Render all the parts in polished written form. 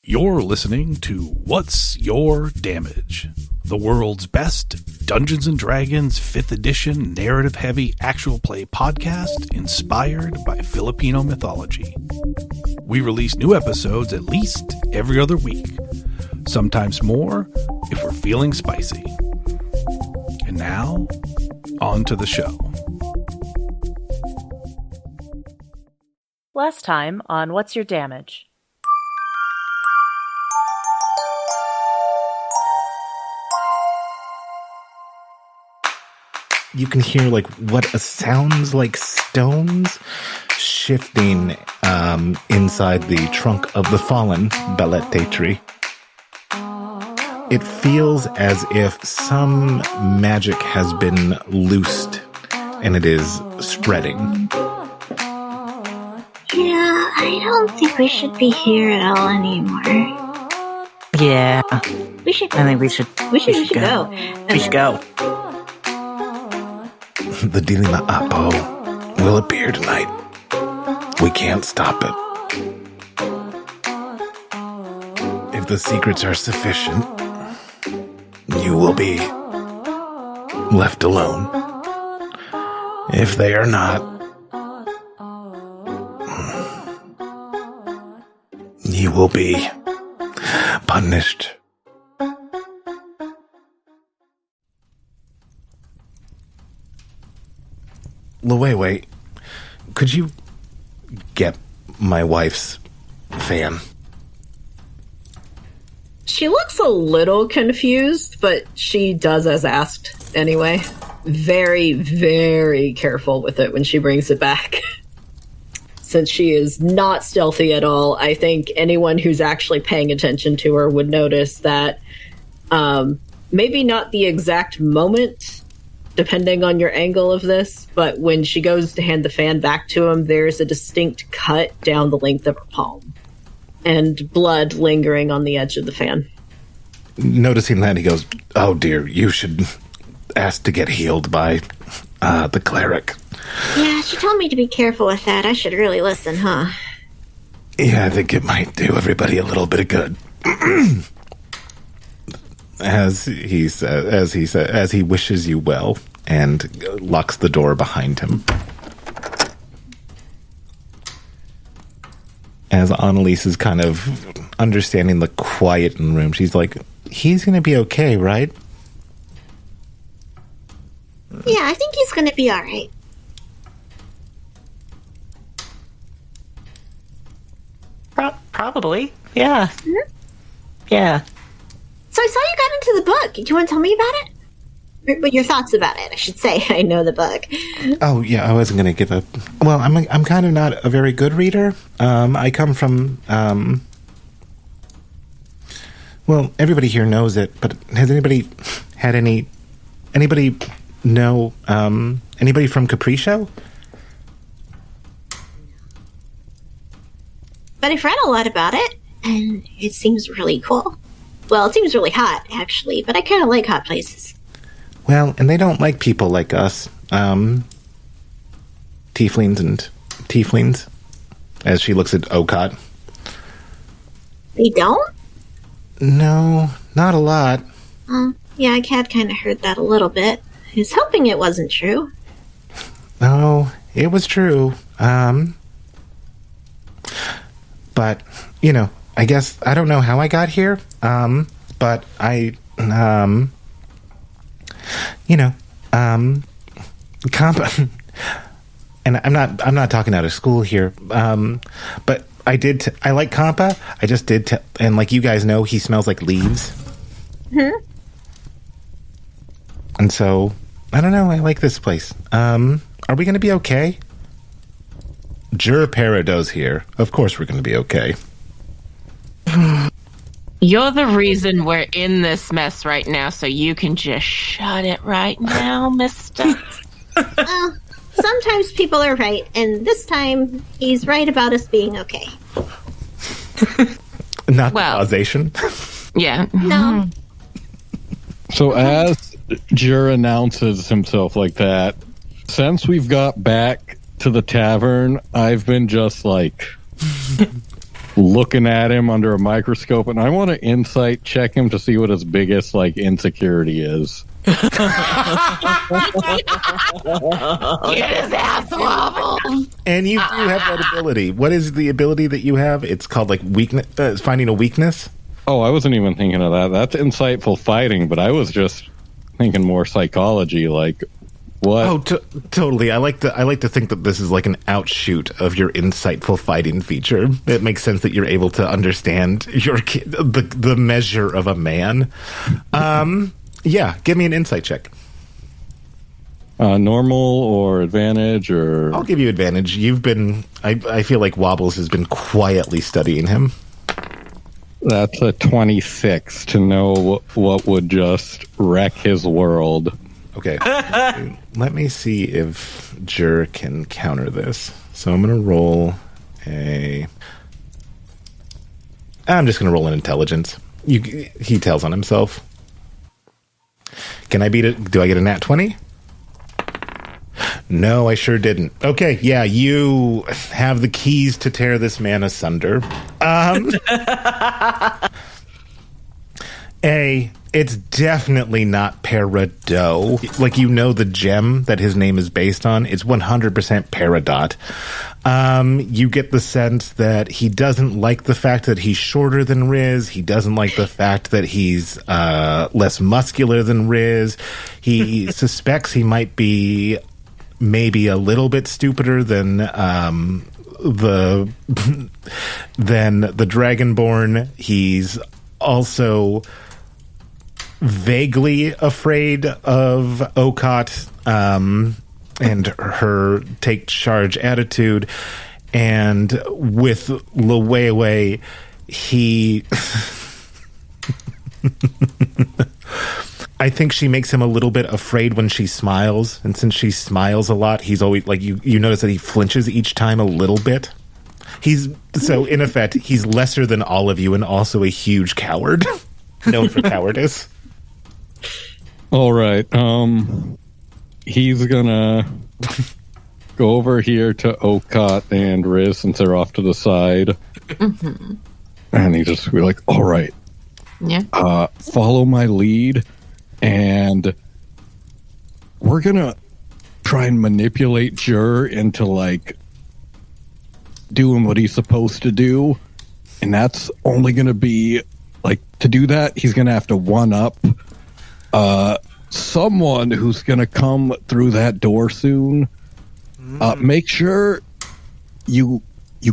You're listening to What's Your Damage? The world's best Dungeons & Dragons 5th edition narrative-heavy actual play podcast inspired by Filipino mythology. We release new episodes at least every other week, sometimes more if we're feeling spicy. And now, on to the show. Last time on What's Your Damage? You can hear what sounds like stones shifting inside the trunk of the fallen balete tree. It feels as if some magic has been loosed and it is spreading. Yeah, I don't think we should be here at all anymore. Yeah. I think we should go. We should go. The dilima'apo will appear tonight. We can't stop it. If the secrets are sufficient, you will be left alone. If they are not, you will be punished. Wait. Could you get my wife's fan? She looks a little confused, but she does as asked anyway. Very, very careful with it when she brings it back. Since she is not stealthy at all, I think anyone who's actually paying attention to her would notice that maybe not the exact moment, depending on your angle of this, but when she goes to hand the fan back to him, there's a distinct cut down the length of her palm and blood lingering on the edge of the fan. Noticing that, he goes, "Oh dear, you should ask to get healed by the cleric." Yeah, she told me to be careful with that. I should really listen, huh? Yeah, I think it might do everybody a little bit of good. As he wishes you well and locks the door behind him. As Annalise is kind of understanding the quiet in the room, she's like, "He's going to be okay, right?" Yeah, I think he's going to be all right. Probably. Yeah. Mm-hmm. Yeah. So I saw you got into the book. Do you want to tell me about it? But your thoughts about it, I should say. I know the book. Oh, yeah, I wasn't going to give a... Well, I'm kind of not a very good reader. I come from... Well, everybody here knows it, but has anybody had any... Anybody know... Anybody from Capriccio? But I've read a lot about it, and it seems really cool. Well, it seems really hot, actually, but I kind of like hot places. Well, and they don't like people like us. Tieflings, as she looks at Okot. They don't? No, not a lot. Yeah, I had kind of heard that a little bit. I was hoping it wasn't true. No, it was true. But, I guess, I don't know how I got here, but I, compa, and I'm not talking out of school here, but I like compa, I just did, and like you guys know, he smells like leaves. Hmm? And so, I don't know, I like this place. Are we going to be okay? Peridot's here. Of course we're going to be okay. You're the reason we're in this mess right now, so you can just shut it right now, mister. Well, sometimes people are right, and this time he's right about us being okay. Not causation. Yeah. No. So as Jur announces himself like that, since we've got back to the tavern, I've been just like looking at him under a microscope, and I want to insight check him to see what his biggest insecurity is. Get his ass wobbles. And you do have that ability. What is the ability that you have? It's called weakness, finding a weakness. Oh, I wasn't even thinking of that. That's insightful fighting, but I was just thinking more psychology, what? Oh, totally. I like to think that this is like an outshoot of your insightful fighting feature. It makes sense that you're able to understand the measure of a man. Yeah, give me an insight check. Normal or advantage, or I'll give you advantage. I feel like Wobbles has been quietly studying him. That's a 26 to know what would just wreck his world. Okay. Let me see if Jur can counter this. So I'm going to roll I'm just going to roll an intelligence. He tells on himself. Can I beat it? Do I get a nat 20? No, I sure didn't. Okay, yeah, you have the keys to tear this man asunder. It's definitely not Peridot. The gem that his name is based on. It's 100% Peridot. You get the sense that he doesn't like the fact that he's shorter than Riz. He doesn't like the fact that he's less muscular than Riz. He suspects he might be maybe a little bit stupider than the Dragonborn. He's also vaguely afraid of Okot and her take charge attitude. And with Luwewe, he I think she makes him a little bit afraid when she smiles, and since she smiles a lot, he's always you notice that he flinches each time a little bit. So in effect, he's lesser than all of you and also a huge coward, known for cowardice. All right. He's gonna go over here to Okot and Riz since they're off to the side. Mm-hmm. And he just be like, all right. Yeah. Follow my lead, and we're gonna try and manipulate Jur into doing what he's supposed to do, and that's only gonna be to do that. He's gonna have to one up someone who's gonna come through that door soon. Make sure you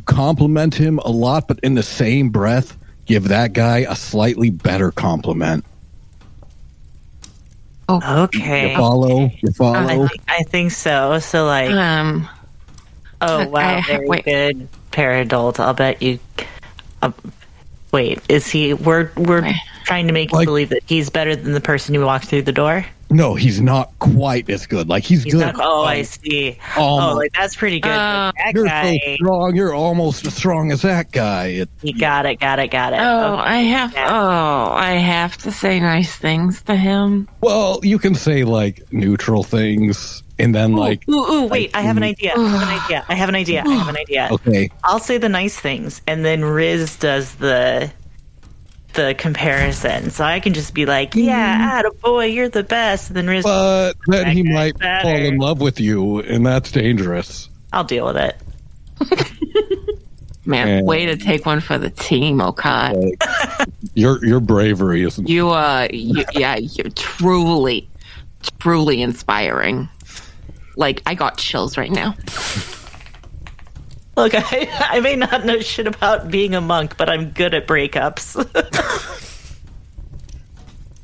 compliment him a lot, but in the same breath, give that guy a slightly better compliment. Oh, okay. You follow? I think so. So oh wow, very good, Peridot. I'll bet you. Wait, is he? We're trying to make you believe that he's better than the person who walked through the door. No, he's not quite as good. He's good. I see. That's pretty good. That you're guy, so strong. You're almost as strong as that guy. You got it. Oh, okay. I have to say nice things to him. Well, you can say neutral things, and then wait, I have an idea. I have an idea. Okay. I'll say the nice things, and then Riz does the comparison. So I can just be like, yeah, attaboy, you're the best. And then Riz, but then he might fall in love with you, and that's dangerous. I'll deal with it. Man, way to take one for the team, Okot. Your bravery isn't. You're truly inspiring. I got chills right now. Look, I may not know shit about being a monk, but I'm good at breakups.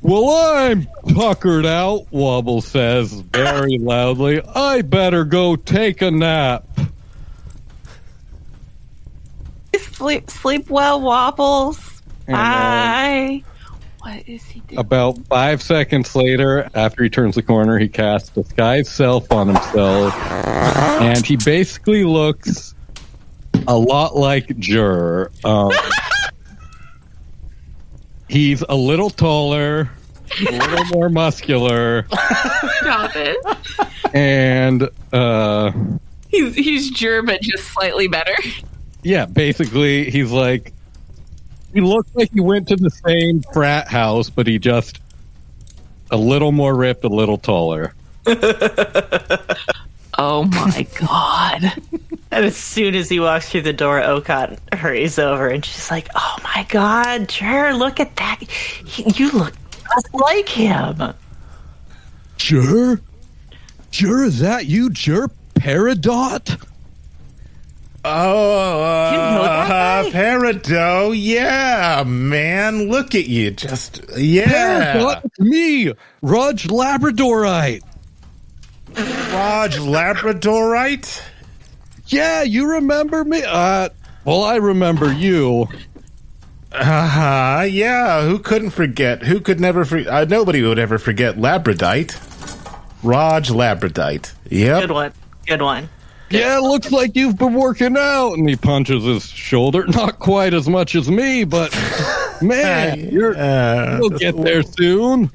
Well, I'm puckered out, Wobble says very loudly. I better go take a nap. Sleep well, Wobbles. Bye. What is he doing? About 5 seconds later, after he turns the corner, he casts Disguise Self on himself, and he basically looks a lot like Jur. He's a little taller, a little more muscular. Stop it. And he's Jur, but just slightly better. Yeah, basically, he's like, he looks like he went to the same frat house, but he just a little more ripped, a little taller. Oh my god. And as soon as he walks through the door, Okot hurries over and she's like, oh my god, Jer, look at that. You look just like him. Jer? Jer, is that you, Jer? Peridot? Oh, You know that guy? Peridot, yeah, man, look at you, just, yeah. Peridot, it's me, Rudge Labradorite. Raj Labradorite? Yeah, you remember me? Well, I remember you. Yeah, who couldn't forget? Who could never forget? Nobody would ever forget Labradite. Raj Labradite. Yep. Good one. Yeah, looks like you've been working out. And he punches his shoulder. Not quite as much as me, but man, you'll get there soon.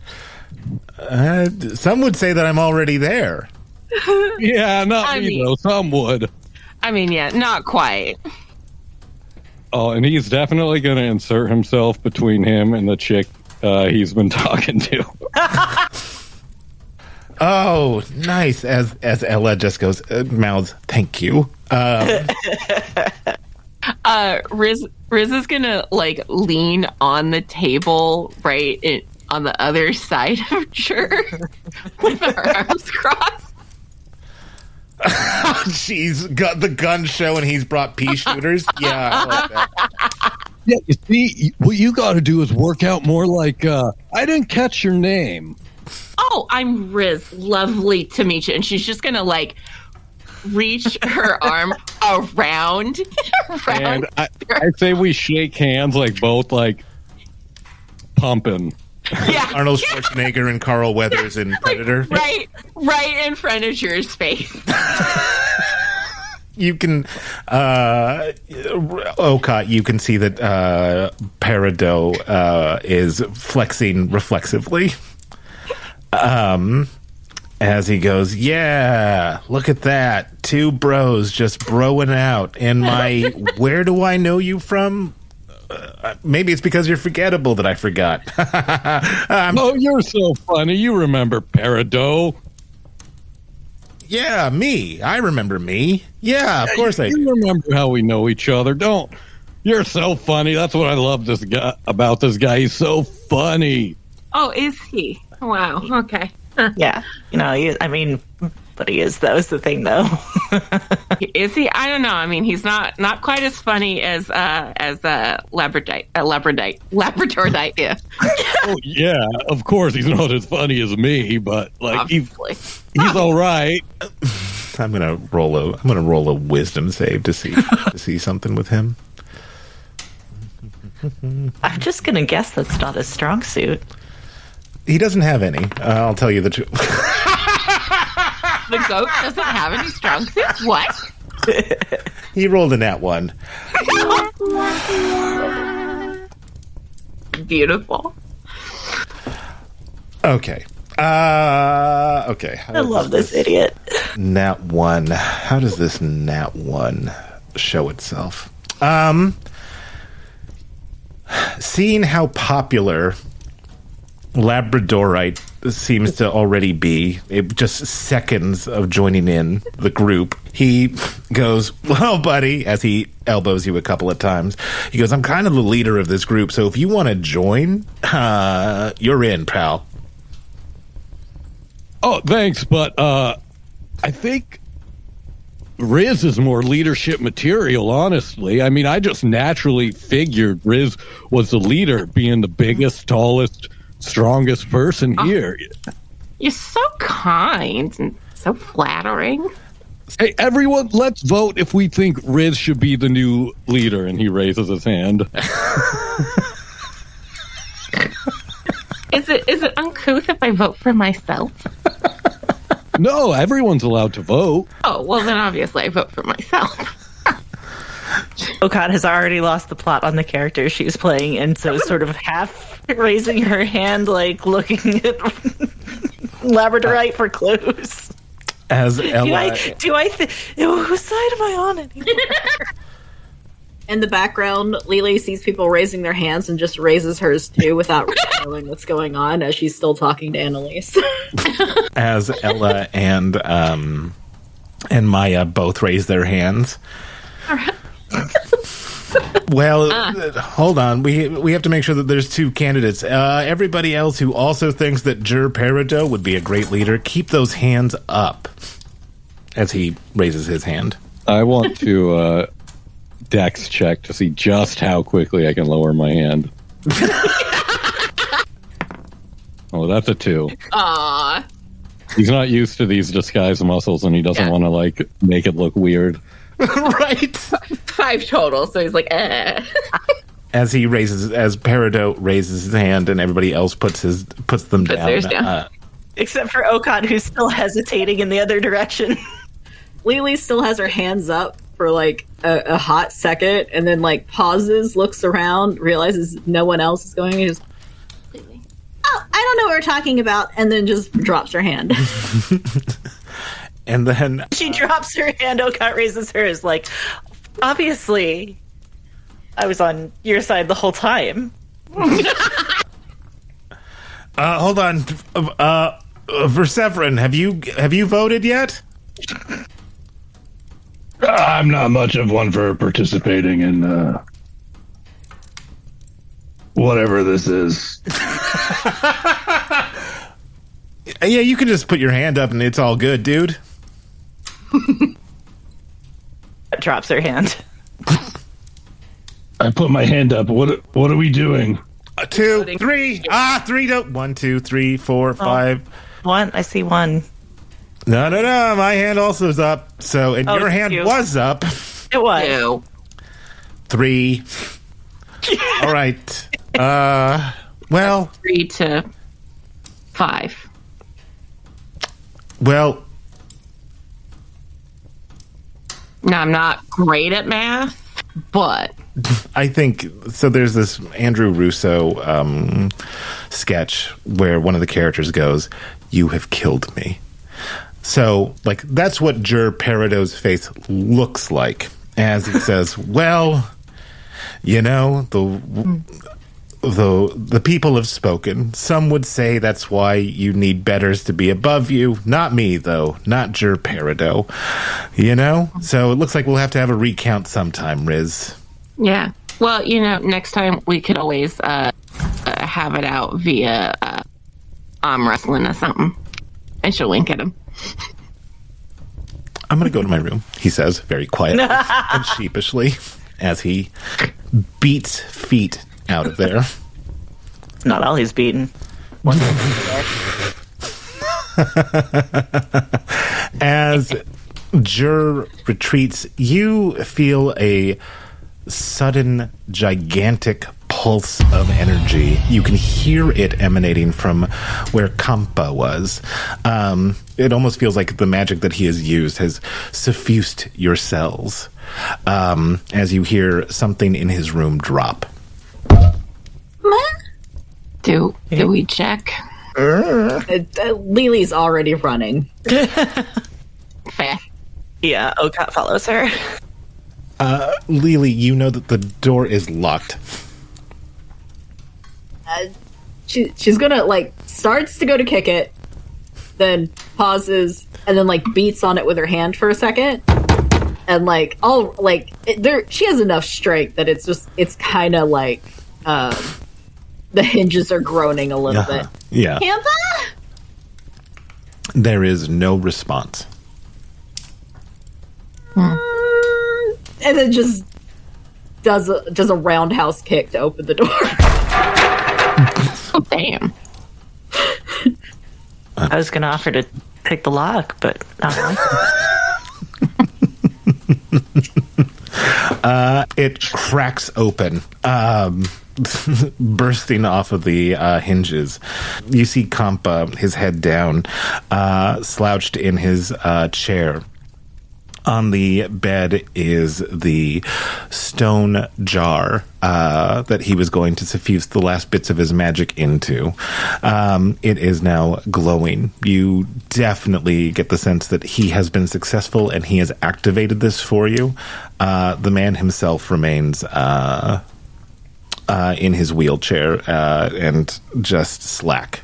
Some would say that I'm already there. Yeah, not me though. Some would. I mean, yeah, not quite. Oh, and he's definitely going to insert himself between him and the chick he's been talking to. Oh, nice. As Ella just goes, mouths, thank you. Riz is gonna like lean on the table on the other side of Jer with her arms crossed. She's got the gun show and he's brought pea shooters. Yeah, I like that. Yeah, you see, what you got to do is work out more like, I didn't catch your name. Oh, I'm Riz. Lovely to meet you. And she's just gonna like reach her arm around. And I say we shake hands, like both like pumping. Yeah. Arnold Schwarzenegger and Carl Weathers in Predator. Right in front of Jer's face. You can, Okot, you can see that Peridot is flexing reflexively. As he goes, yeah, look at that. Two bros just broing out. And my, where do I know you from? Maybe it's because you're forgettable that I forgot. Oh, you're so funny. You remember Peridot. Yeah, me. I remember me. Yeah, of course I do. You remember how we know each other, don't? You're so funny. That's what I love about this guy. He's so funny. Oh, is he? Wow. Okay. Yeah. But he is. That was the thing, though. Is he? I don't know. I mean, he's not quite as funny as Labradorite. Yeah. Oh yeah, of course he's not as funny as me, but like he's all right. I'm gonna roll a wisdom save to see something with him. I'm just gonna guess that's not his strong suit. He doesn't have any. I'll tell you the truth. The goat doesn't have any strong suits? What? He rolled a nat 1. Beautiful. Okay. Okay. I love this idiot. Nat 1. How does this nat 1 show itself? Seeing how popular Labradorite seems to already be, just seconds of joining in the group, he goes, well, buddy, as he elbows you a couple of times, he goes, I'm kind of the leader of this group, so if you want to join, you're in, pal. Oh, thanks, but I think Riz is more leadership material, honestly. I mean, I just naturally figured Riz was the leader, being the biggest, tallest, strongest person here. You're so kind and so flattering. Hey, everyone, let's vote if we think Riz should be the new leader. And he raises his hand. Is it uncouth if I vote for myself? No, everyone's allowed to vote. Oh, well, then obviously I vote for myself. Okot has already lost the plot on the character she's playing, and so sort of half raising her hand, like looking at Labradorite for clues. As Ella, whose side am I on anymore? In the background, Lily sees people raising their hands and just raises hers too without really knowing what's going on as she's still talking to Annalise. As Ella and Maya both raise their hands. Well, hold on. We have to make sure that there's two candidates. Everybody else who also thinks that Peridot would be a great leader, keep those hands up. As he raises his hand. I want to dex check to see just how quickly I can lower my hand. Oh, that's a 2. Aww. He's not used to these disguise muscles, and he doesn't want to, make it look weird. Right. 5 total, so he's like, eh. As Peridot raises his hand and everybody else puts them down. Theirs down. Except for Okot, who's still hesitating in the other direction. Lily still has her hands up for a hot second, and then pauses, looks around, realizes no one else is going, and just, oh, I don't know what we're talking about, and then just drops her hand. And then she drops her hand, Okot raises hers, obviously, I was on your side the whole time. Hold on. Verseverin, have you voted yet? I'm not much of one for participating in whatever this is. Yeah, you can just put your hand up and it's all good, dude. Drops her hand. I put my hand up. What are we doing? 2, 3. 3 to 1, 2, 3, 4, 5. 1. I see 1. No. My hand also is up. So, and your hand was up. It was. 2. 3. All right. Well. 3 to 5. Well. Now, I'm not great at math, but I think so. There's this Andrew Russo sketch where one of the characters goes, "You have killed me." So, that's what Peridot's face looks like as he says, "Well, the people have spoken. Some would say that's why you need betters to be above you. Not me, though. Not Peridot. So it looks like we'll have to have a recount sometime, Riz." yeah. Well, next time we could always have it out via arm wrestling or something. And she'll wink at him. "I'm going to go to my room," he says very quietly and sheepishly as he beats feet out of there. Not all he's beaten. As Jur retreats, you feel a sudden, gigantic pulse of energy. You can hear it emanating from where Kampa was. It almost feels like the magic that he has used has suffused your cells. As you hear something in his room drop. Do we check? Lily's already running. Fair. Yeah, Okot follows her. Lily, you know that the door is locked. She's gonna starts to go to kick it, then pauses, and then beats on it with her hand for a second, and she has enough strength that it's kind of the hinges are groaning a little bit. Yeah. Tampa? There is no response. And then just does a roundhouse kick to open the door. Oh, damn. I was going to offer to pick the lock, but not It cracks open, bursting off of the hinges. You see Kampa, his head down, slouched in his chair, On the bed is the stone jar that he was going to suffuse the last bits of his magic into. It is now glowing. You definitely get the sense that he has been successful and he has activated this for you. The man himself remains in his wheelchair and just slack.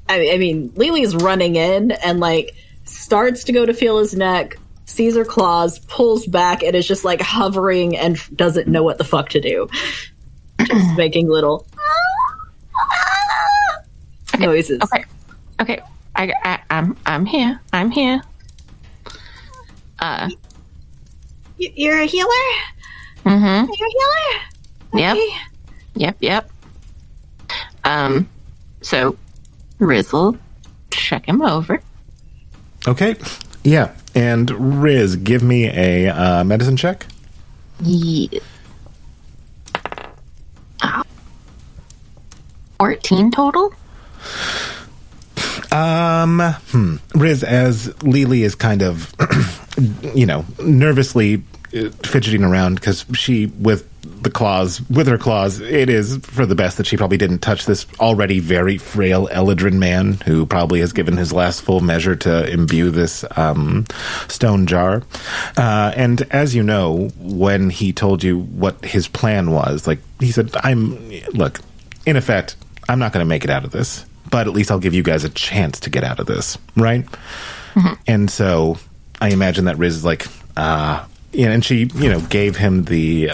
I mean, Lily's running in and, like, starts to go to feel his neck, sees her claws, pulls back, and is just, like, hovering and doesn't know what the fuck to do. Just making little noises. Okay. I'm here. You're a healer? Mm-hmm. You're a healer? Okay. Yep. So Riz will check him over. Okay. Yeah. And Riz, give me a medicine check. Yes. 14 total? Riz, as Lily is kind of, nervously fidgeting around because she, with her claws, it is for the best that she probably didn't touch this already very frail Eladrin man who probably has given his last full measure to imbue this stone jar. And as you know, when he told you what his plan was, like, he said, look, in effect, I'm not going to make it out of this, but at least I'll give you guys a chance to get out of this, right? Mm-hmm. And so I imagine that Riz is like, and she, gave him the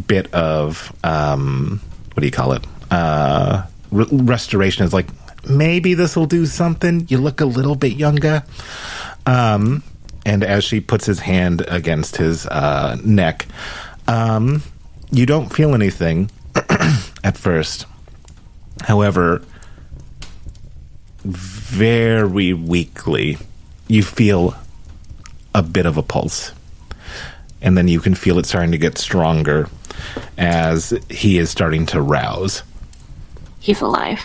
bit of, what do you call it? Restoration is like, maybe this will do something. You look a little bit younger. And as she puts his hand against his neck, you don't feel anything at first. However, very weakly, you feel a bit of a pulse. And then you can feel it starting to get stronger as he is starting to rouse. He's alive.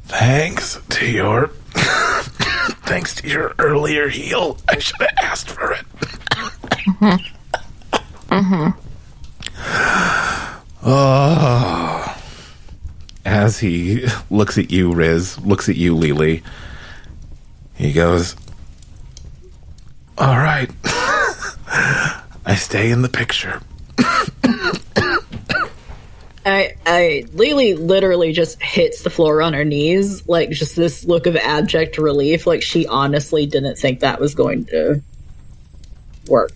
Thanks to your earlier heal, I should have asked for it. Oh. As he looks at you, Riz, looks at you, Lily, he goes, all right. I stay in the picture. Lily literally just hits the floor on her knees, like, just this look of abject relief, like she honestly didn't think that was going to work.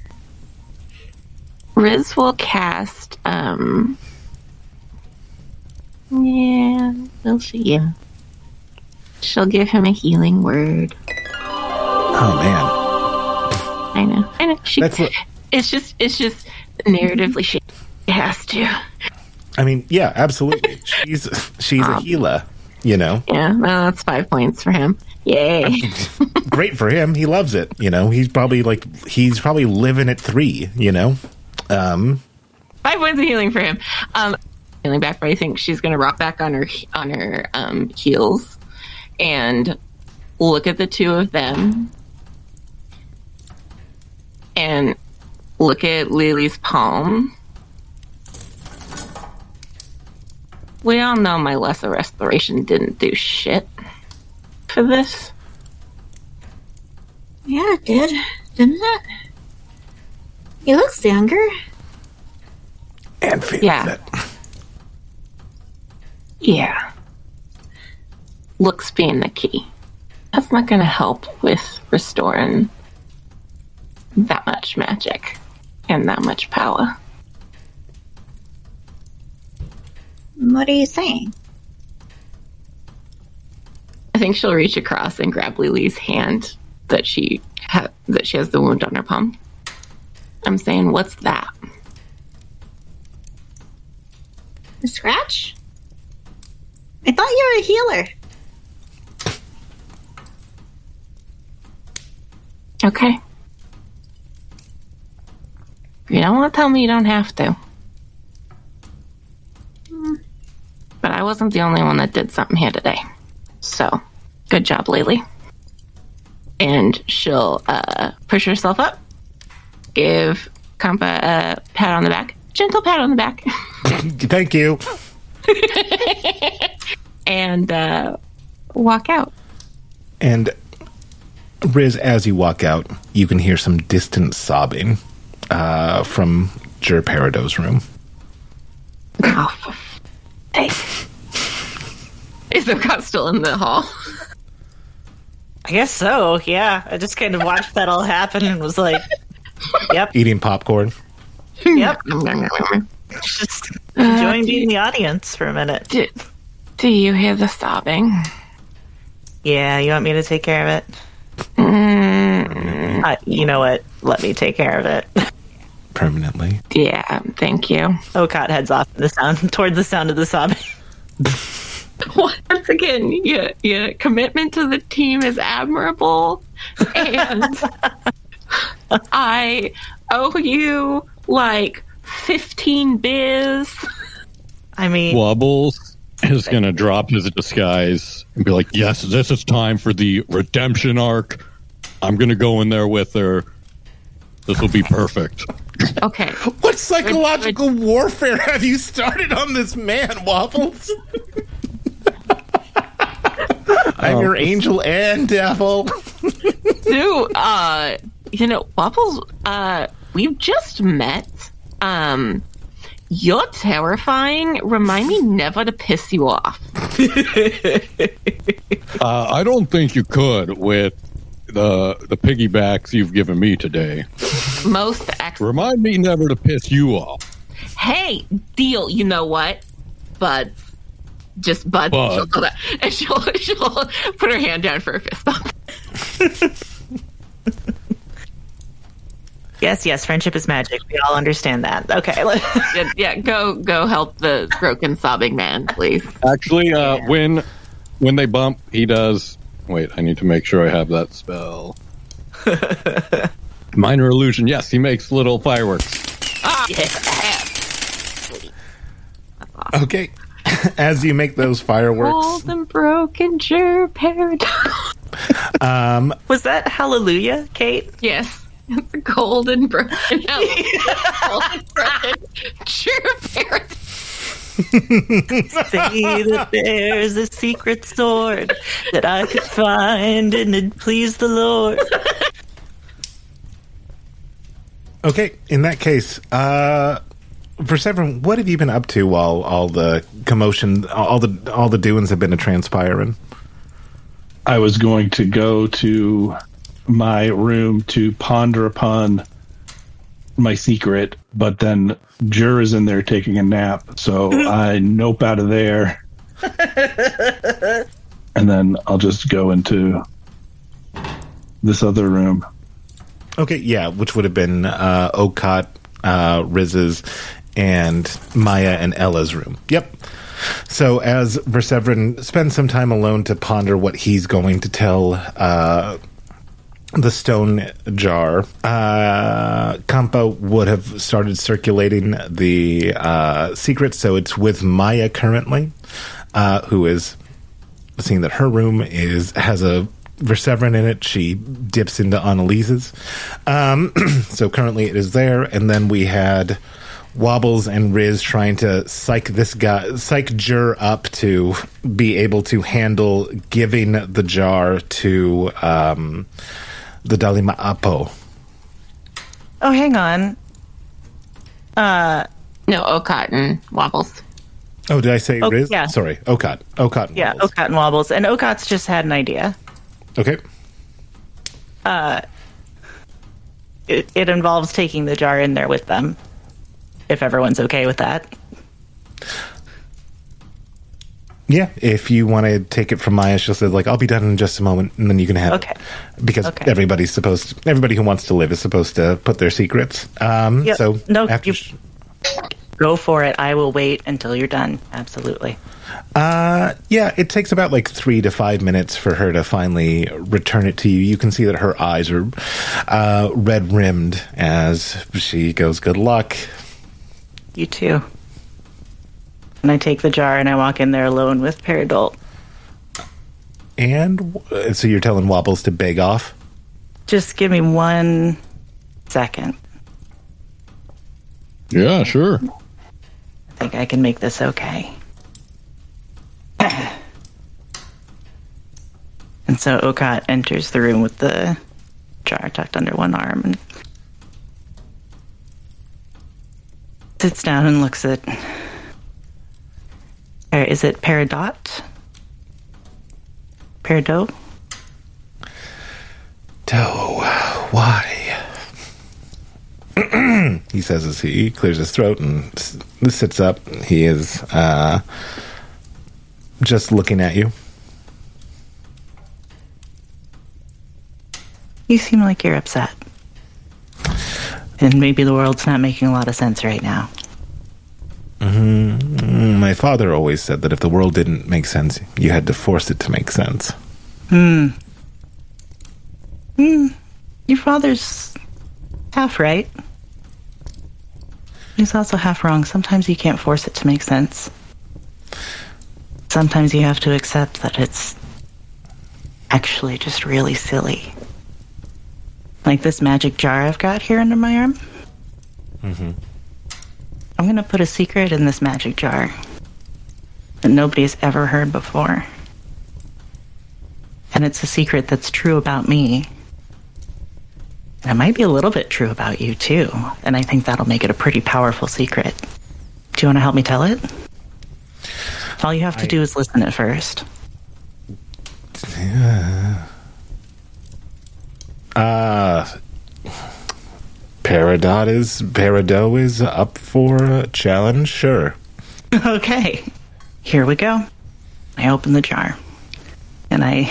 Riz will cast, we'll see. Yeah. She'll give him a healing word. Oh, man. I know. It's just narratively she has to. I mean, yeah, absolutely. She's a healer, Yeah, well, that's 5 points for him. Yay. I mean, great for him. He loves it. He's probably living at 3, 5 points of healing for him. Healing back, but I think she's going to rock back on her heels and look at the two of them and look at Lily's palm. We all know my lesser restoration didn't do shit for this. Yeah, it did, didn't it? He looks younger. And feels it. Yeah. Looks being the key. That's not going to help with restoring that much magic and that much power. What are you saying? I think she'll reach across and grab Lily's hand that she has the wound on her palm. I'm saying, what's that? A scratch? I thought you were a healer. Okay. If you don't want to tell me, you don't have to. But I wasn't the only one that did something here today. So, good job, Lily. And she'll push herself up, give Kampa a pat on the back, gentle pat on the back. Thank you. And walk out. And Riz, as you walk out, you can hear some distant sobbing from Jer Peridot's room. Oh, is Okat still in the hall? I guess so, yeah. I just kind of watched that all happen and was like, yep. Eating popcorn. Yep. Just enjoying being the audience for a minute. Do you hear the sobbing? Yeah, you want me to take care of it? You know what? Let me take care of it. Permanently. Yeah, thank you. Okat heads off toward the sound of the sobbing. Once again, your commitment to the team is admirable, and I owe you like 15 beers. I mean, Wobbles is going to drop his disguise and be like, yes, this is time for the redemption arc. I'm going to go in there with her. This will be perfect. Okay. What psychological warfare have you started on this man, Waffles? I'm your angel and devil. So, Waffles, we've just met. You're terrifying. Remind me never to piss you off. I don't think you could with the piggybacks you've given me today. Most excellent. Remind me never to piss you off. Hey, deal. You know what? Buds. Just Buds. And she'll put her hand down for a fist bump. Yes, friendship is magic. We all understand that. Okay. Yeah, go help the broken sobbing man, please. Actually, when they bump, he does... Wait, I need to make sure I have that spell. Minor illusion. Yes, he makes little fireworks. Yeah. Okay. As you make those fireworks... Old and broken Jer Peridot. Was that Hallelujah, Kate? Yes. It's a golden broken golden broken Jer Peridot. Say that there's a secret sword that I could find and it'd please the Lord. Okay, in that case, Perseverance, what have you been up to while all the commotion, all the doings have been transpiring? I was going to go to my room to ponder upon my secret, but then Jer is in there taking a nap, so I nope out of there. And then I'll just go into this other room. Okay, yeah, which would have been Okat, Riz's, and Maya and Ella's room. Yep. So as Verseverin spends some time alone to ponder what he's going to tell the stone jar, Kampa would have started circulating the secret, so it's with Maya currently, who is seeing that her room has a Verseverin in it. She dips into Annalise's. So currently it is there, and then we had Wobbles and Riz trying to psych Jer up to be able to handle giving the jar to the dilima'apo. Oh, hang on. No, Okat and Wobbles. Oh, did I say Riz? Yeah. Sorry, Okat. Okat and Yeah, Wobbles. Okat and Wobbles. And Okat's just had an idea. Okay. It involves taking the jar in there with them, if everyone's okay with that. Yeah, if you want to take it from Maya, she'll say, like, I'll be done in just a moment, and then you can have it. Because everybody who wants to live is supposed to put their secrets. Yep. So, no, after go for it. I will wait until you're done. Absolutely. Yeah, it takes about 3 to 5 minutes for her to finally return it to you. You can see that her eyes are red-rimmed as she goes, good luck. You too. And I take the jar and I walk in there alone with Peridot. And so you're telling Wobbles to beg off? Just give me 1 second. Yeah, sure. I think I can make this okay. And so Okat enters the room with the jar tucked under one arm and sits down and looks at... Is it Peridot? Peridot? Why? He says as he clears his throat and sits up. He is just looking at you. You seem like you're upset. And maybe the world's not making a lot of sense right now. My father always said that if the world didn't make sense, you had to force it to make sense. Your father's half right. He's also half wrong. Sometimes you can't force it to make sense. Sometimes you have to accept that it's actually just really silly. Like this magic jar I've got here under my arm. I'm going to put a secret in this magic jar that nobody's ever heard before. And it's a secret that's true about me. And it might be a little bit true about you, too. And I think that'll make it a pretty powerful secret. Do you want to help me tell it? All you have to do is listen at first. Yeah. Peridot is up for a challenge, sure. Okay, here we go. I open the jar, and I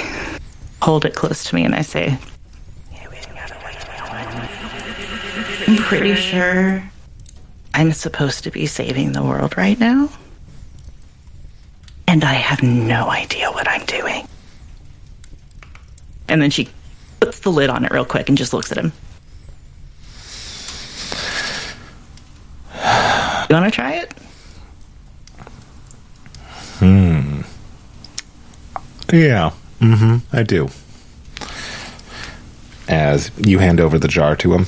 hold it close to me, and I say, I'm pretty sure I'm supposed to be saving the world right now, and I have no idea what I'm doing. And then she puts the lid on it real quick and just looks at him. You want to try it? Yeah. I do. As you hand over the jar to him.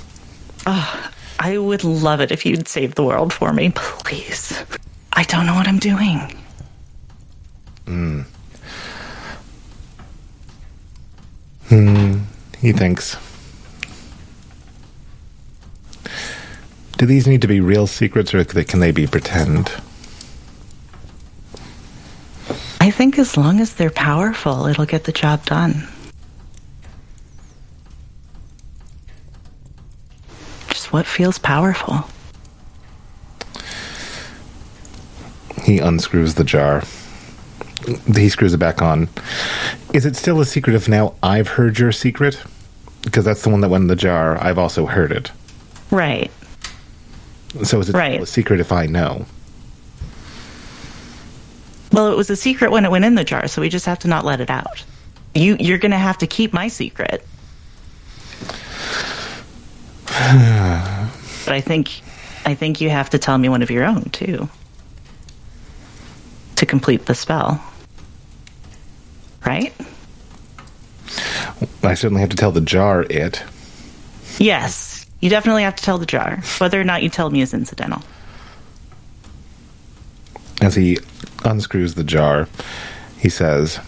I would love it if you'd save the world for me, please. I don't know what I'm doing. He thinks. Do these need to be real secrets, or can they be pretend? I think as long as they're powerful, it'll get the job done. Just what feels powerful? He unscrews the jar. He screws it back on. Is it still a secret if now I've heard your secret? Because that's the one that went in the jar. I've also heard it. Right. So is it still a secret if I know? Well, it was a secret when it went in the jar, so we just have to not let it out. You're going to have to keep my secret. But I think you have to tell me one of your own, too. To complete the spell. Right? I certainly have to tell the jar it. Yes, you definitely have to tell the jar. Whether or not you tell me is incidental. As he unscrews the jar, he says,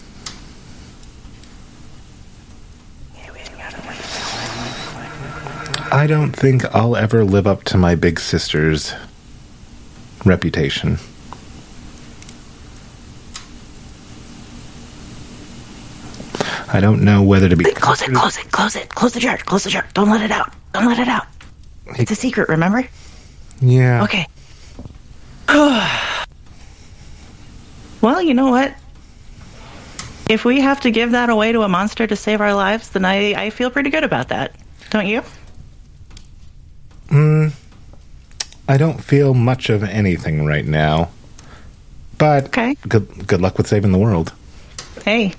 I don't think I'll ever live up to my big sister's reputation. I don't know whether to be... Close it. Close the jar. Don't let it out. It's a secret, remember? Yeah. Okay. Well, you know what? If we have to give that away to a monster to save our lives, then I feel pretty good about that. Don't you? I don't feel much of anything right now. But okay. Good luck with saving the world. Hey.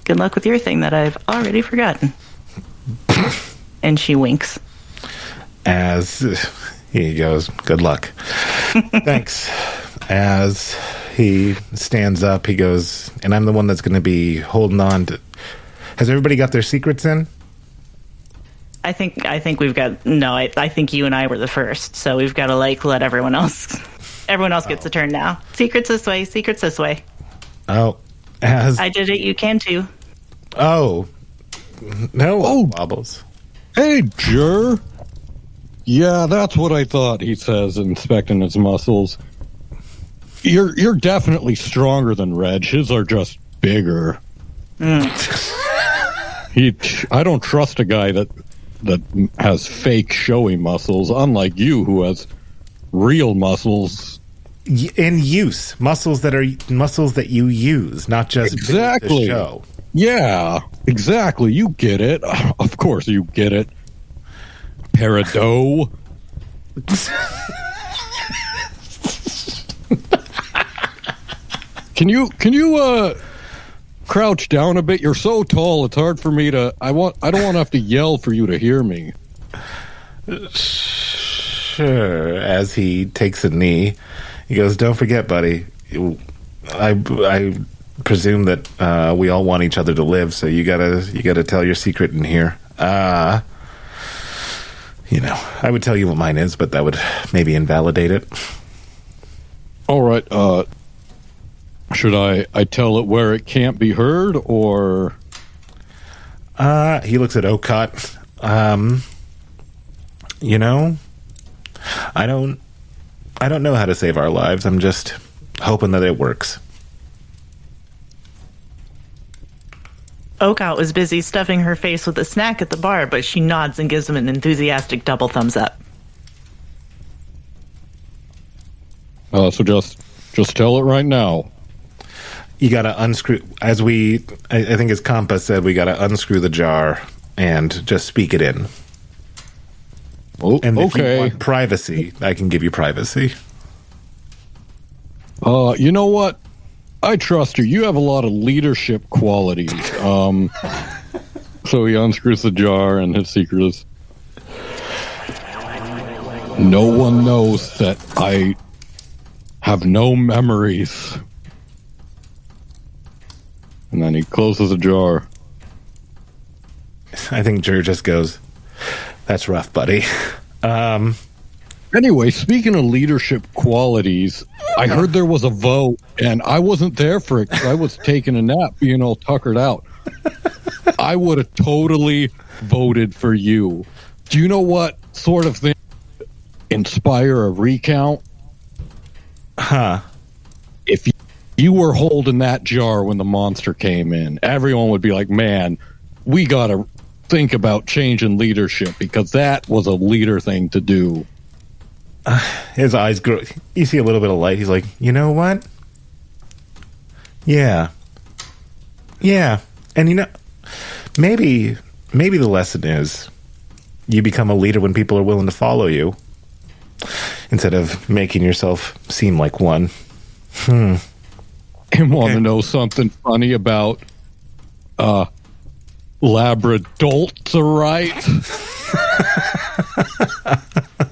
Good luck with your thing that I've already forgotten. And she winks. As he goes, good luck. Thanks. As he stands up, he goes, and I'm the one that's going to be holding on to... Has everybody got their secrets in? I think we've got no. I think you and I were the first, so we've got to let everyone else. Everyone else gets a turn now. Secrets this way. Secrets this way. Oh, I did it. You can too. Oh, no wobbles. Hey, Jur. Yeah, that's what I thought. He says, inspecting his muscles. You're definitely stronger than Reg. His are just bigger. I don't trust a guy that has fake showy muscles, unlike you, who has real muscles in use. Muscles that you use, not just exactly. To show. Yeah, exactly. You get it. Of course, you get it. Peridot. Can you crouch down a bit? You're so tall, it's hard for me to... I don't want to have to yell for you to hear me. Sure. As he takes a knee, he goes, "Don't forget, buddy, I presume that we all want each other to live, so you gotta tell your secret in here. I would tell you what mine is, but that would maybe invalidate it." All right, should I tell it where it can't be heard, or... He looks at Okot. I don't know how to save our lives. I'm just hoping that it works. Okot was busy stuffing her face with a snack at the bar, but she nods and gives him an enthusiastic double thumbs up. So just tell it right now. You gotta unscrew, I think as Compa said, we gotta unscrew the jar and just speak it in. Oh, and if okay. you want privacy, I can give you privacy. You know what? I trust you. You have a lot of leadership qualities. So he unscrews the jar, and his secret is... No one knows that I have no memories. And then he closes the jar. I think Jur just goes, "That's rough, buddy." Anyway, speaking of leadership qualities, I heard there was a vote, and I wasn't there for it because I was taking a nap, being all tuckered out. I would have totally voted for you. Do you know what sort of thing inspire a recount? Huh. If you were holding that jar when the monster came in, everyone would be like, "Man, we got to think about changing leadership," because that was a leader thing to do. His eyes grow. You see a little bit of light. He's like, "You know what? Yeah. And maybe the lesson is you become a leader when people are willing to follow you instead of making yourself seem like one." And want to know something funny about Labradoltzerite?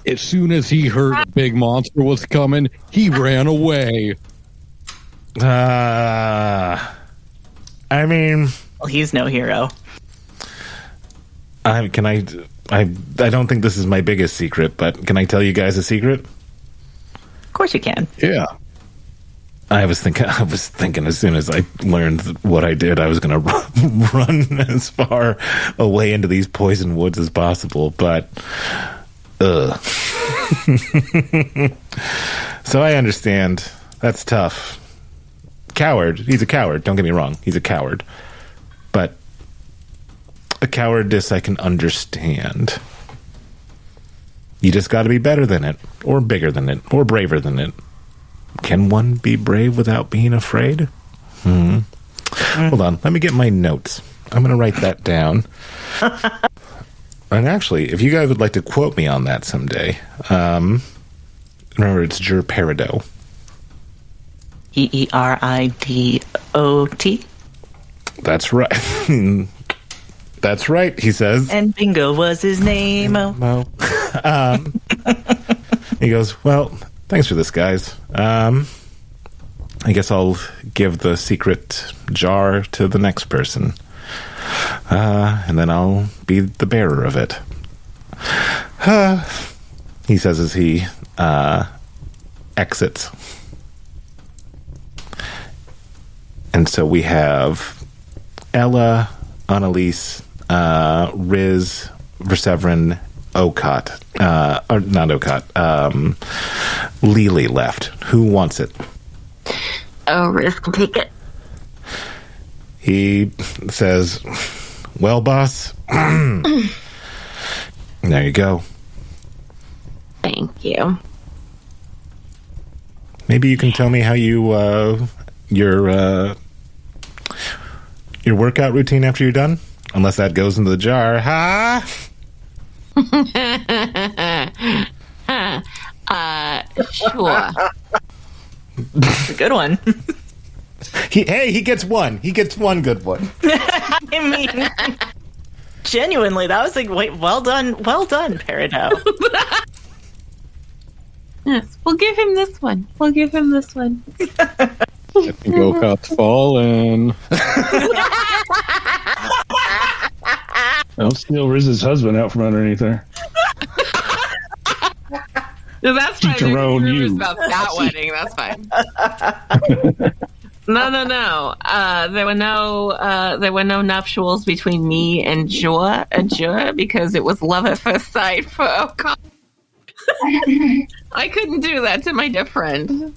As soon as he heard a big monster was coming, he ran away. I mean... Well, he's no hero. I don't think this is my biggest secret, but can I tell you guys a secret? Of course you can. Yeah. I was thinking as soon as I learned what I did, I was going to run as far away into these poison woods as possible, but so I understand. That's tough. Coward. He's a coward. Don't get me wrong. He's a coward. But a cowardice I can understand. You just got to be better than it, or bigger than it, or braver than it. Can one be brave without being afraid? Hold on. Let me get my notes. I'm going to write that down. And actually, if you guys would like to quote me on that someday, remember it's Jur Peridot. Peridot. That's right. That's right, he says. And Bingo was his name. He goes, "Well, thanks for this, guys. I guess I'll give the secret jar to the next person. And then I'll be the bearer of it. He says as he exits. And so we have Ella, Annalise, Riz, Verseverin, Okot. Or not Okot. Lily left. Who wants it? Oh, Riz can take it. He says, well, boss, there you go. Thank you. Maybe you can tell me how you, your workout routine after you're done? Unless that goes into the jar. Ha! Sure. It's a good one. He gets one. He gets one good one. I mean, genuinely, that was like, wait, well done, Peridot. Yes, we'll give him this one. I think Okot's fallen. Don't steal Riz's husband out from underneath her. No, that's fine. Teach your own you. About that wedding, that's fine. No. There were no nuptials between me and Jor because it was love at first sight for Okot. I couldn't do that to my dear friend.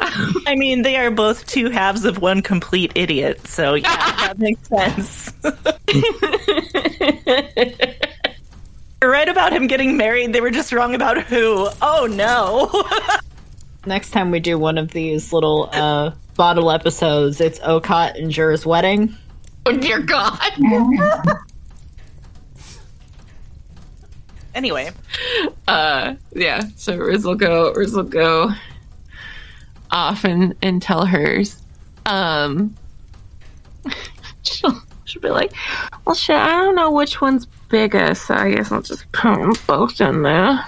I mean, they are both two halves of one complete idiot, so yeah, that makes sense. You're right about him getting married. They were just wrong about who. Oh, no. Next time we do one of these little bottle episodes, it's Okot and Jur's wedding. Oh, dear God. Anyway. Yeah, so Riz will go off and tell hers. She'll be like, well, shit, I don't know which one's bigger, so I guess I'll just put them both in there.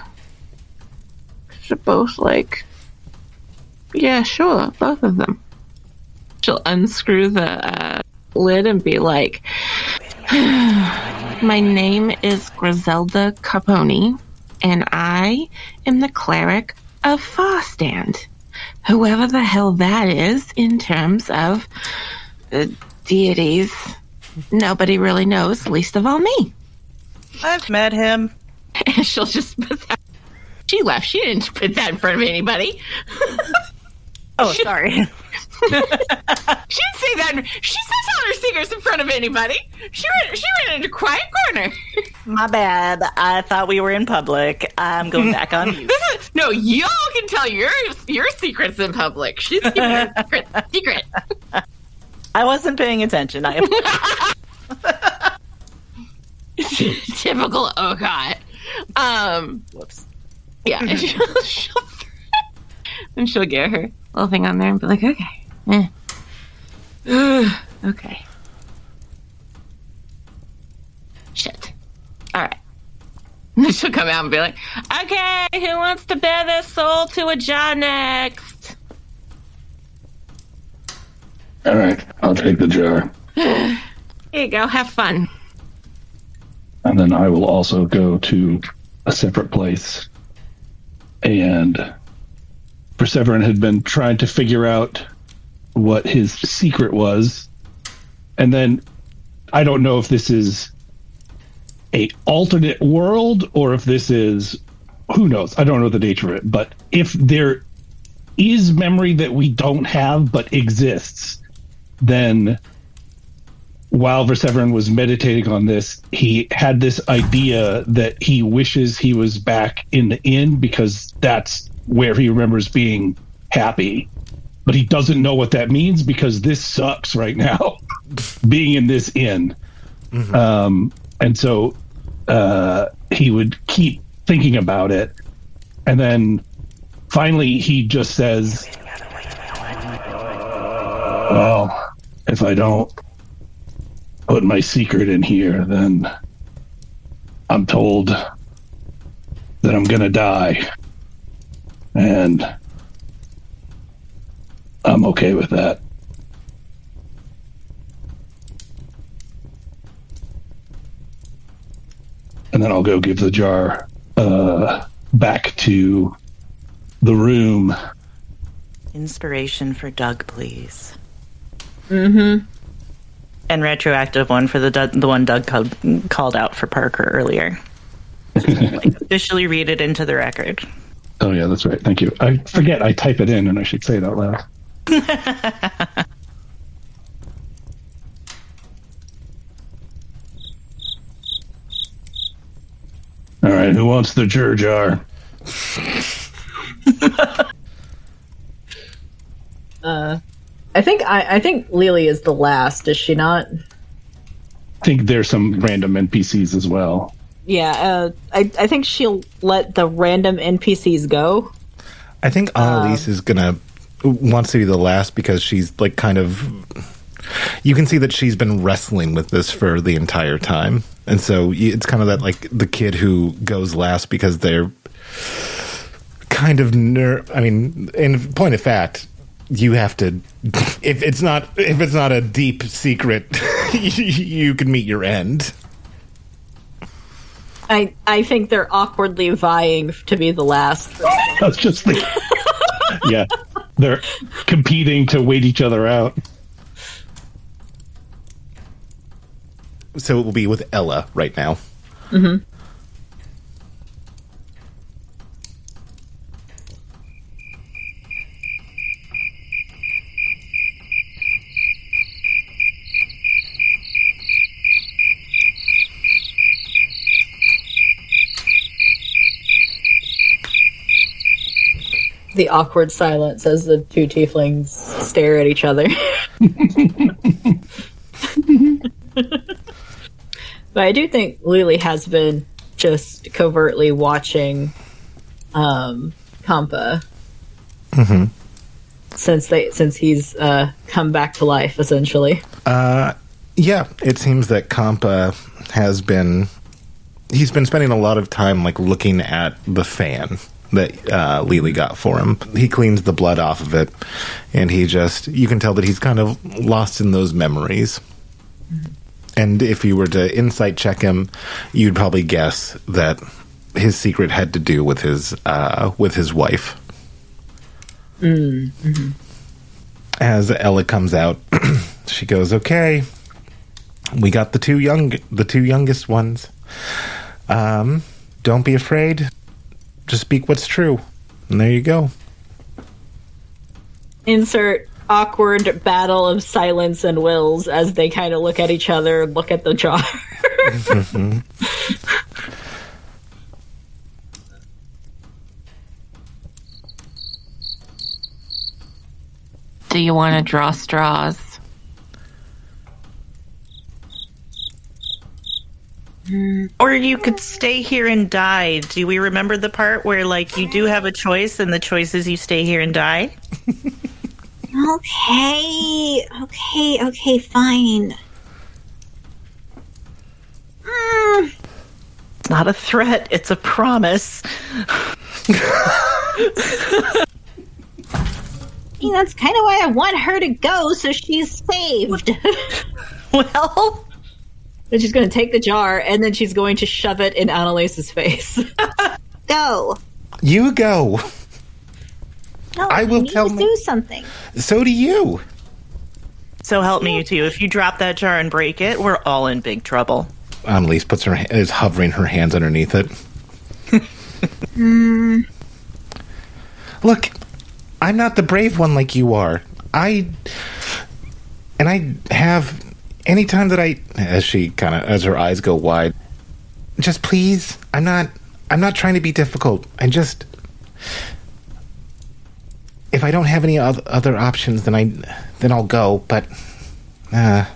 They're both like, yeah, sure, both of them. She'll unscrew the lid and be like, my name is Griselda Capone, and I am the cleric of Farstand. Whoever the hell that is in terms of deities, nobody really knows, least of all me. I've met him. And she'll just put that. She left. She didn't put that in front of anybody. Oh, sorry. She didn't say that. She says all her secrets in front of anybody. She ran into a quiet corner. My bad. I thought we were in public. I'm going back on mute. No, y'all can tell your secrets in public. She's keeping her secret. I wasn't paying attention. Typical Okot. Whoops. Yeah, and she'll get her little thing on there and be like, okay. Okay. Shit. Alright. And then she'll come out and be like, okay, who wants to bear their soul to a jar next? Alright, I'll take the jar. Here you go, have fun. And then I will also go to a separate place. And Perseverin had been trying to figure out what his secret was. And then I don't know if this is a alternate world or if this is, who knows? I don't know the nature of it. But if there is memory that we don't have but exists, then while Verseverin was meditating on this, he had this idea that he wishes he was back in the inn because that's where he remembers being happy. But he doesn't know what that means because this sucks right now, being in this inn. Mm-hmm. And so he would keep thinking about it. And then finally he just says, well, if I don't put my secret in here, then I'm told that I'm gonna die. And I'm okay with that. And then I'll go give the jar back to the room. Inspiration for Doug, please. Mm-hmm. And retroactive one for the one Doug called out for Parker earlier. Officially read it into the record. Oh, yeah, that's right. Thank you. I forget I type it in, and I should say it out loud. All right, who wants the jur jar? I think Lily is the last, is she not? I think there's some random NPCs as well. Yeah, I think she'll let the random NPCs go. I think Annalise wants to be the last because she's like kind of... You can see that she's been wrestling with this for the entire time. And so it's kind of that like the kid who goes last because they're kind of I mean, in point of fact, you have to if it's not a deep secret, you can meet your end. I think they're awkwardly vying to be the last. I was just thinking. Yeah, they're competing to wait each other out. So it will be with Ella right now. Mm-hmm. The awkward silence as the two tieflings stare at each other. But I do think Lily has been just covertly watching Kampa since he's come back to life, essentially. Yeah, it seems that Kampa he's been spending a lot of time like looking at the fan that Lily got for him. He cleans the blood off of it, and you can tell that he's kind of lost in those memories. Mm-hmm. And if you were to insight check him, you'd probably guess that his secret had to do with his wife. Mm-hmm. As Ella comes out, she goes, "Okay, we got the two youngest ones. Don't be afraid. Just speak what's true." And there you go. Insert awkward battle of silence and wills as they kind of look at each other, look at the jar. Mm-hmm. Do you want to draw straws? Or you could stay here and die. Do we remember the part where, like, you do have a choice, and the choice is you stay here and die? Okay, fine. It's not a threat, it's a promise. That's kind of why I want her to go, so she's saved. Well... And she's going to take the jar, and then she's going to shove it in Annalise's face. Go. You go. No, I will tell you do something. So do you. So help me, you two. If you drop that jar and break it, we're all in big trouble. Annalise is hovering her hands underneath it. Look, I'm not the brave one like you are. I have... Anytime that as her eyes go wide, just please, I'm not trying to be difficult. If I don't have any other options, then I'll go. But I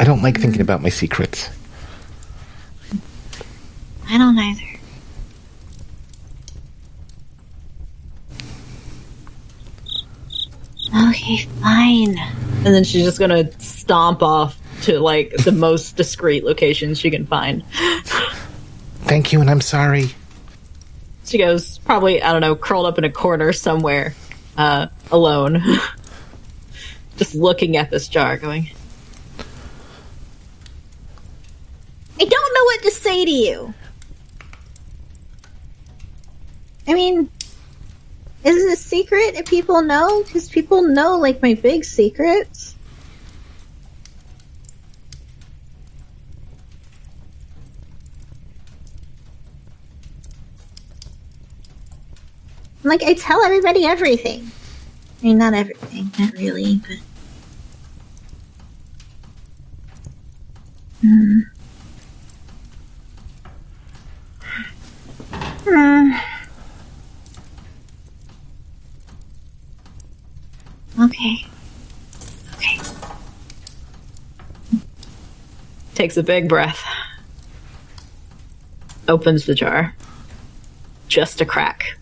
don't like thinking about my secrets. I don't either. Okay, fine. And then she's just gonna stomp off to, like, the most discreet location she can find. Thank you, and I'm sorry. She goes, probably, I don't know, curled up in a corner somewhere, alone. Just looking at this jar, going, I don't know what to say. say to you? I mean, is it a secret if people know? Because people know, like, my big secrets. Like, I tell everybody everything. I mean, not everything, not really, but... Okay. Takes a big breath. Opens the jar. Just a crack.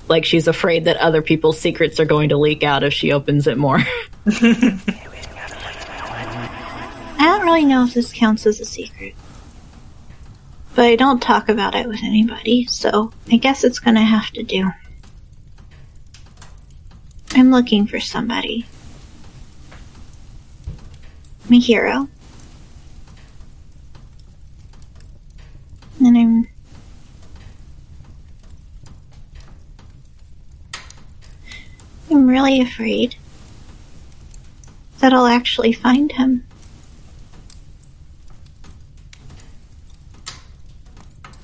Like she's afraid that other people's secrets are going to leak out if she opens it more. I don't really know if this counts as a secret. But I don't talk about it with anybody, so I guess it's gonna have to do. I'm looking for somebody. I'm a hero. And I'm really afraid that I'll actually find him.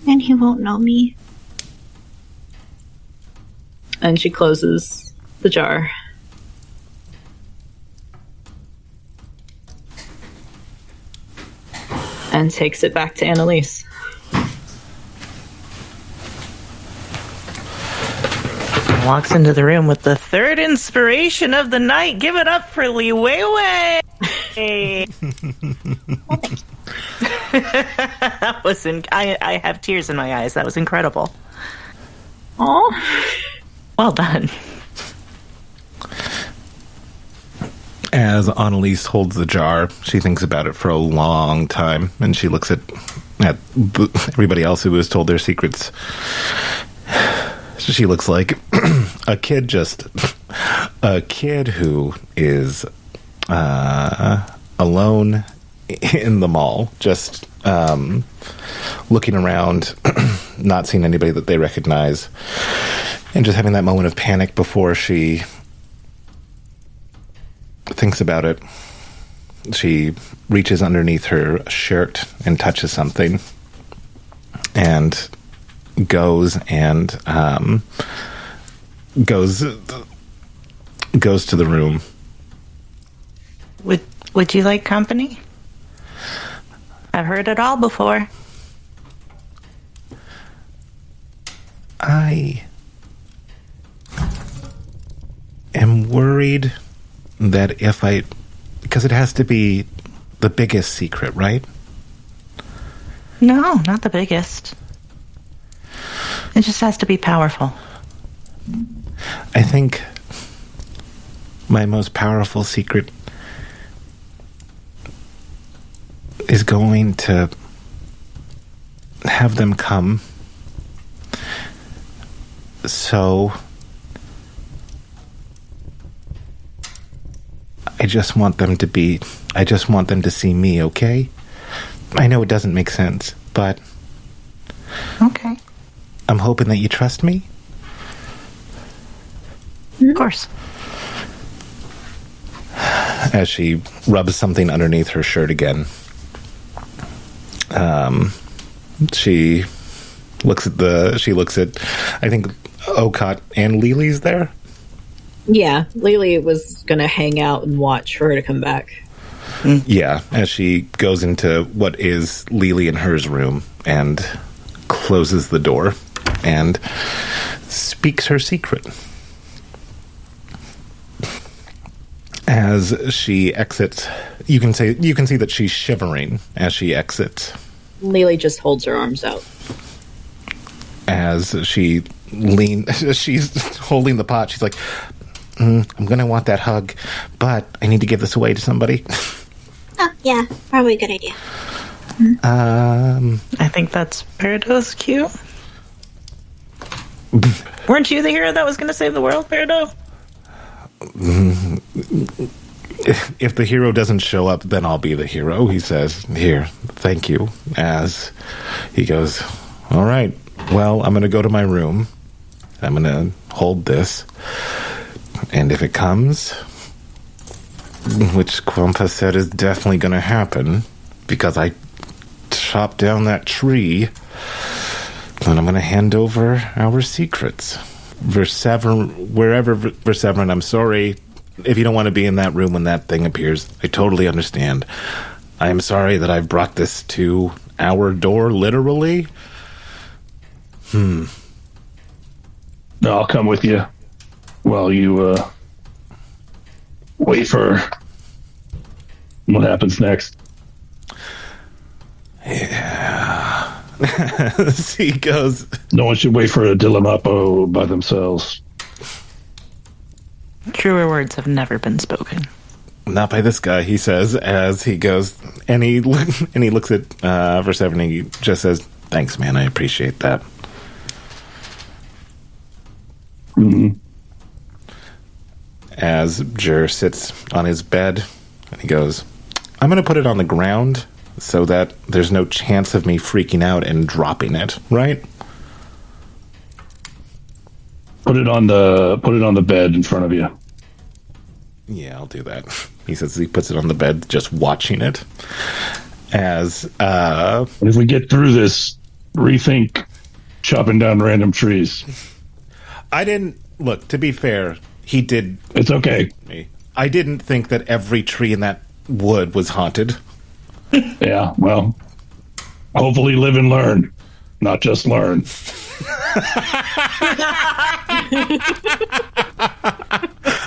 And he won't know me. And she closes the jar. And takes it back to Annalise. Walks into the room with the third inspiration of the night. Give it up for Li Weiwei. That was I have tears in my eyes. That was incredible. Oh, well done. As Annalise holds the jar, she thinks about it for a long time, and she looks at everybody else who was told their secrets. She looks like a kid who is alone in the mall, just looking around, not seeing anybody that they recognize, and just having that moment of panic before she thinks about it. She reaches underneath her shirt and touches something, and goes to the room. Would you like company? I've heard it all before. I am worried that because it has to be the biggest secret, right? No, not the biggest. It just has to be powerful. I think my most powerful secret is going to have them come. So I just want them to see me, okay? I know it doesn't make sense, but okay. I'm hoping that you trust me. Of course. As she rubs something underneath her shirt again, she looks at I think Okot and Lily's there. Yeah, Lily was going to hang out and watch for her to come back. Yeah, as she goes into what is Lily and her's room and closes the door and speaks her secret. As she exits, you can see that she's shivering as she exits. Lily just holds her arms out. As she's holding the pot, she's like, I'm going to want that hug, but I need to give this away to somebody. Oh, yeah, probably a good idea. I think that's Peridot's cue. Weren't you the hero that was going to save the world, Peridot? If the hero doesn't show up, then I'll be the hero, he says. Here, thank you. As He goes, all right, well, I'm going to go to my room. I'm going to hold this. And if it comes, which Quampa said is definitely going to happen, because I chopped down that tree, then I'm going to hand over our secrets. Wherever Verseverin, I'm sorry if you don't want to be in that room when that thing appears. I totally understand. I am sorry that I've brought this to our door, literally. No, I'll come with you while you wait for what happens next. Yeah. He goes, no one should wait for a dilima'apo by themselves. Truer words have never been spoken. Not by this guy, he says, as he goes, and he looks at Verseverin, and he just says, thanks, man, I appreciate that. Mm-hmm. As Jur sits on his bed, and he goes, I'm going to put it on the ground so that there's no chance of me freaking out and dropping it, right? Put it on the bed in front of you. Yeah, I'll do that. He says he puts it on the bed, just watching it. As and if we get through this, rethink chopping down random trees. I didn't look. To be fair, he did. It's okay. I didn't think that every tree in that wood was haunted. Yeah, well, hopefully live and learn, not just learn.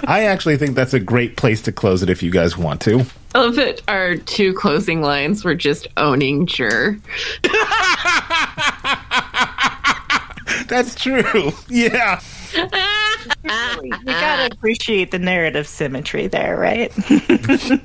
I actually think that's a great place to close it if you guys want to. I love that our two closing lines were just owning Jur. That's true. Yeah. You gotta appreciate the narrative symmetry there, right?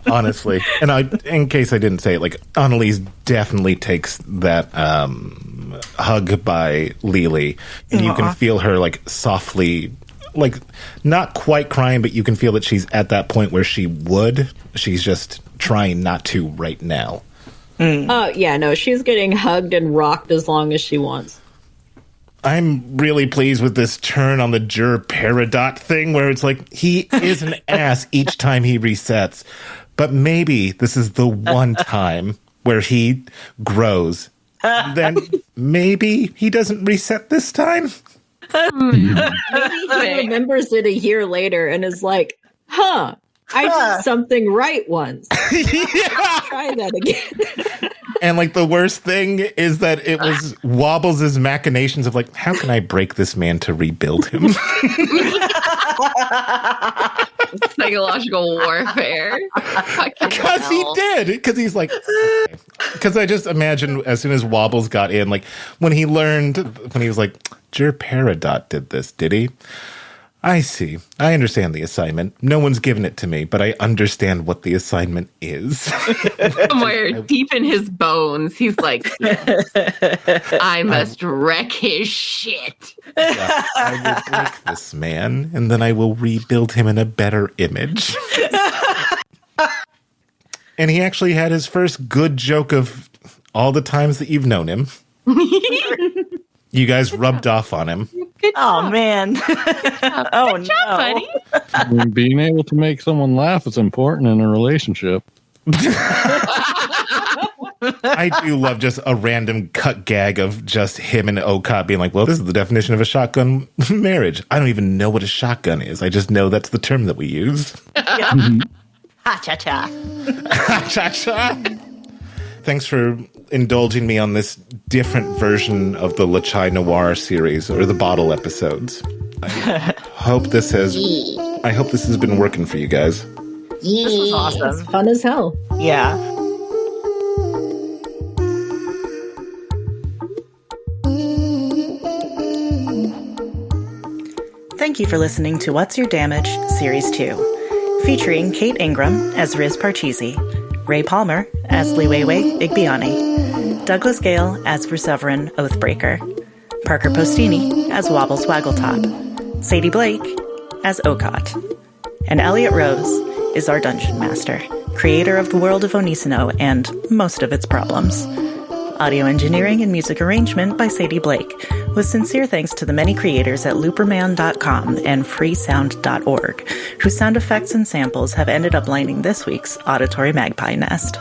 Honestly. And in case I didn't say it, like, Annalise definitely takes that hug by Lily. And you can feel her, like, softly, like, not quite crying, but you can feel that she's at that point where she would. She's just trying not to right now. Oh, yeah, no, she's getting hugged and rocked as long as she wants. I'm really pleased with this turn on the Jur Peridot thing where it's like, he is an ass each time he resets. But maybe this is the one time where he grows. Then maybe he doesn't reset this time. Maybe he remembers it a year later and is like, I did something right once. Try that again. And, like, the worst thing is that it was Wobbles' machinations of, like, how can I break this man to rebuild him? Psychological warfare. Because he did. Because he's like... Because I just imagine as soon as Wobbles got in, like, when he was like, Jur Peridot did this, did he? I see. I understand the assignment. No one's given it to me, but I understand what the assignment is. Somewhere deep in his bones, he's like, I must wreck his shit. Yeah, I will break this man, and then I will rebuild him in a better image. And he actually had his first good joke of all the times that you've known him. You guys rubbed off on him. Oh, man. Oh, Good job, buddy. I mean, being able to make someone laugh is important in a relationship. I do love just a random cut gag of just him and Okot being like, well, this is the definition of a shotgun marriage. I don't even know what a shotgun is. I just know that's the term that we use. Ha-cha-cha. Ha-cha-cha. Thanks for indulging me on this different version of the Le Chai Noir series, or the bottle episodes. I hope this has been working for you guys. This was awesome. It's fun as hell. Yeah. Thank you for listening to What's Your Damage, Series 2, featuring Kate Ingram as Riz Parcheesi, Ray Palmer as Liwewe Igbiani, Douglas Gale as Verseverin Oathbreaker, Parker Postini as Wobbles Waggletop, Sadie Blake as Okot, and Elliot Rose is our Dungeon Master, creator of the world of Onisino and most of its problems. Audio engineering and music arrangement by Sadie Blake, with sincere thanks to the many creators at looperman.com and freesound.org, whose sound effects and samples have ended up lining this week's Auditory Magpie Nest.